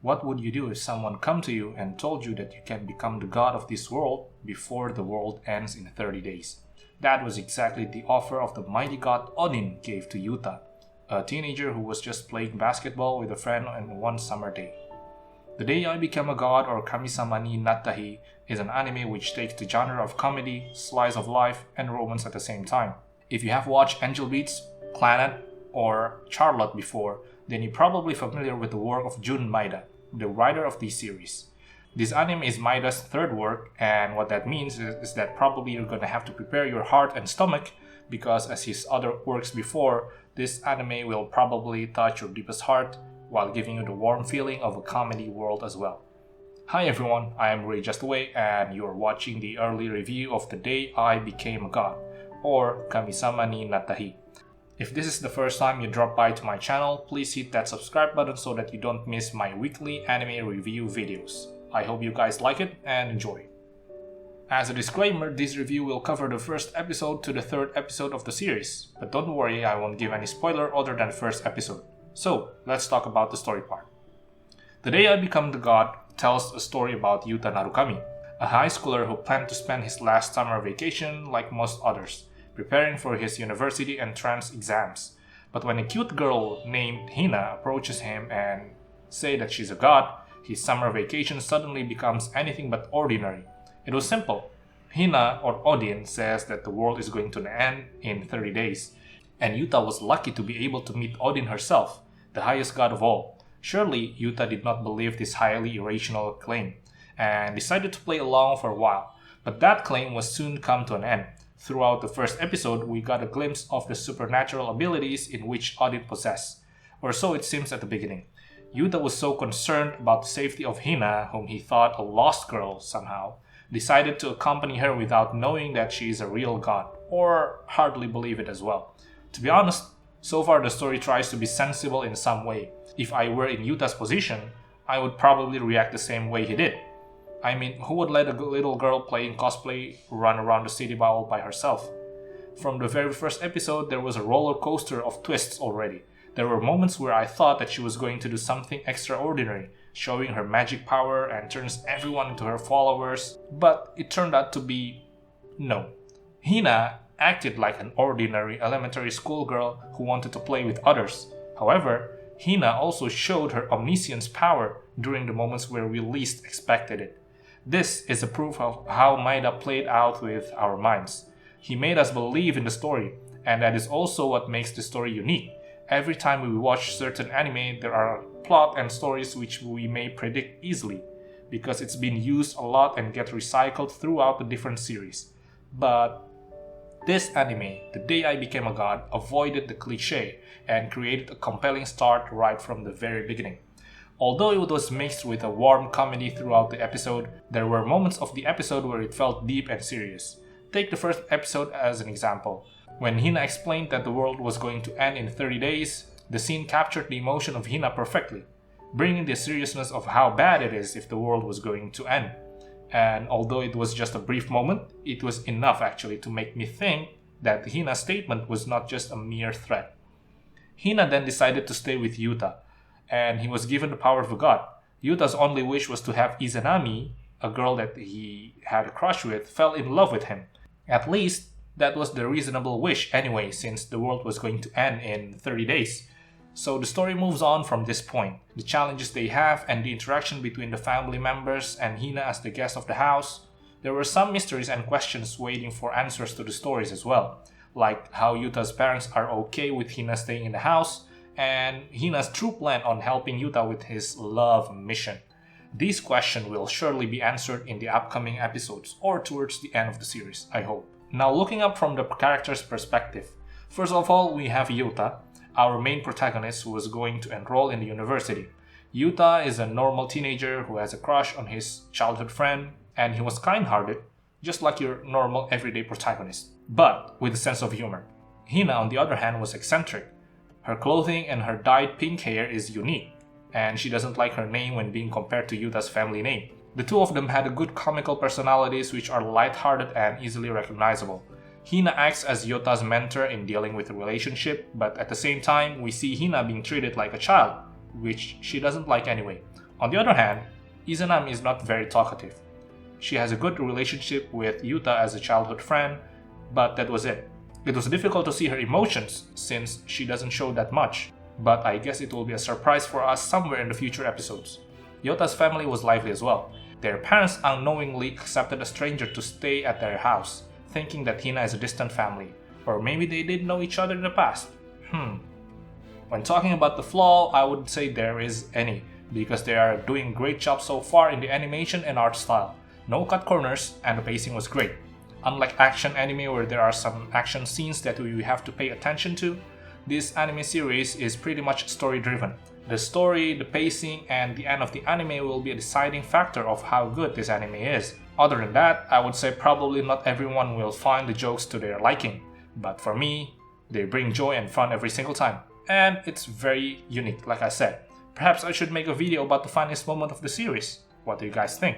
What would you do if someone come to you and told you that you can become the god of this world before the world ends in 30 days? That was exactly the offer of the mighty god Odin gave to Yuta, a teenager who was just playing basketball with a friend on one summer day. The Day I Became a God, or Kamisama Ni Natta Hi, is an anime which takes the genre of comedy, slice of life, and romance at the same time. If you have watched Angel Beats, Clannad, or Charlotte before, then you're probably familiar with the work of Jun Maeda, the writer of this series. This anime is Maeda's third work, and what that means is that probably you're gonna have to prepare your heart and stomach, because as his other works before, this anime will probably touch your deepest heart while giving you the warm feeling of a comedy world as well. Hi everyone, I am Ray Just Away, and you are watching the early review of The Day I Became a God, or Kamisama Ni Natta Hi. If this is the first time you drop by to my channel, please hit that subscribe button so that you don't miss my weekly anime review videos. I hope you guys like it and enjoy. As a disclaimer, this review will cover the first episode to the third episode of the series, but don't worry, I won't give any spoiler other than the first episode. So, let's talk about the story part. The Day I Become the God tells a story about Yota Narukami, a high schooler who planned to spend his last summer vacation like most others, preparing for his university entrance exams. But when a cute girl named Hina approaches him and says that she's a god, his summer vacation suddenly becomes anything but ordinary. It was simple. Hina, or Odin, says that the world is going to end in 30 days, and Yuta was lucky to be able to meet Odin herself, the highest god of all. Surely, Yuta did not believe this highly irrational claim, and decided to play along for a while. But that claim was soon come to an end. Throughout the first episode, we got a glimpse of the supernatural abilities in which Odin possessed, or so it seems at the beginning. Yuta was so concerned about the safety of Hina, whom he thought a lost girl somehow, decided to accompany her without knowing that she is a real god, or hardly believe it as well. To be honest, so far the story tries to be sensible in some way. If I were in Yuta's position, I would probably react the same way he did. I mean, who would let a little girl playing cosplay run around the city all by herself? From the very first episode, there was a roller coaster of twists already. There were moments where I thought that she was going to do something extraordinary, showing her magic power and turns everyone into her followers, but it turned out to be no. Hina acted like an ordinary elementary school girl who wanted to play with others. However, Hina also showed her omniscience power during the moments where we least expected it. This is a proof of how Maeda played out with our minds. He made us believe in the story, and that is also what makes the story unique. Every time we watch certain anime, there are plot and stories which we may predict easily, because it's been used a lot and get recycled throughout the different series. But this anime, The Day I Became a God, avoided the cliché and created a compelling start right from the very beginning. Although it was mixed with a warm comedy throughout the episode, there were moments of the episode where it felt deep and serious. Take the first episode as an example. When Hina explained that the world was going to end in 30 days, the scene captured the emotion of Hina perfectly, bringing the seriousness of how bad it is if the world was going to end. And although it was just a brief moment, it was enough actually to make me think that Hina's statement was not just a mere threat. Hina then decided to stay with Yuta, and he was given the power of a god. Yuta's only wish was to have Izanami, a girl that he had a crush with, fell in love with him. At least, that was the reasonable wish anyway, since the world was going to end in 30 days. So the story moves on from this point. The challenges they have and the interaction between the family members and Hina as the guest of the house. There were some mysteries and questions waiting for answers to the stories as well, like how Yuta's parents are okay with Hina staying in the house, and Hina's true plan on helping Yuta with his love mission. These questions will surely be answered in the upcoming episodes or towards the end of the series, I hope. Now looking up from the character's perspective. First of all, we have Yuta, our main protagonist who was going to enroll in the university. Yuta is a normal teenager who has a crush on his childhood friend, and he was kind-hearted, just like your normal everyday protagonist, but with a sense of humor. Hina, on the other hand, was eccentric. Her clothing and her dyed pink hair is unique, and she doesn't like her name when being compared to Yuta's family name. The two of them had a good comical personalities which are light-hearted and easily recognizable. Hina acts as Yota's mentor in dealing with the relationship, but at the same time, we see Hina being treated like a child, which she doesn't like anyway. On the other hand, Izanami is not very talkative. She has a good relationship with Yuta as a childhood friend, but that was it. It was difficult to see her emotions since she doesn't show that much, but I guess it will be a surprise for us somewhere in the future episodes. Yota's family was lively as well. Their parents unknowingly accepted a stranger to stay at their house, thinking that Hina is a distant family, or maybe they did know each other in the past. When talking about the flaw, I would say there is any, because they are doing a great job so far in the animation and art style. No cut corners, and the pacing was great. Unlike action anime where there are some action scenes that we have to pay attention to, this anime series is pretty much story driven. The story, the pacing, and the end of the anime will be a deciding factor of how good this anime is. Other than that, I would say probably not everyone will find the jokes to their liking, but for me, they bring joy and fun every single time. And it's very unique, like I said. Perhaps I should make a video about the funniest moment of the series. What do you guys think?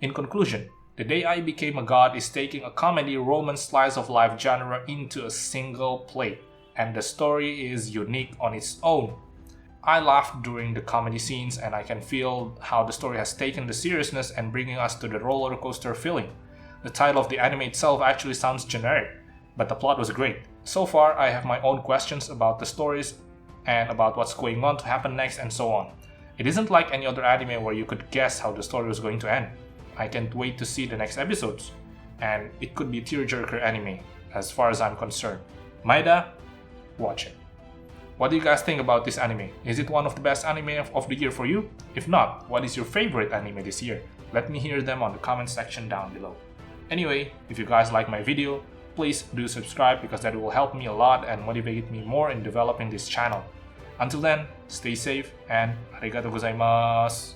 In conclusion, The Day I Became a God is taking a comedy romance slice of life genre into a single plate, and the story is unique on its own. I laughed during the comedy scenes, and I can feel how the story has taken the seriousness and bringing us to the roller coaster feeling. The title of the anime itself actually sounds generic, but the plot was great. So far, I have my own questions about the stories and about what's going on to happen next and so on. It isn't like any other anime where you could guess how the story was going to end. I can't wait to see the next episodes, and it could be tearjerker anime, as far as I'm concerned. Maeda, watch it. What do you guys think about this anime? Is it one of the best anime of the year for you? If not, what is your favorite anime this year? Let me hear them on the comment section down below. Anyway, if you guys like my video, please do subscribe because that will help me a lot and motivate me more in developing this channel. Until then, stay safe and arigatou gozaimasu!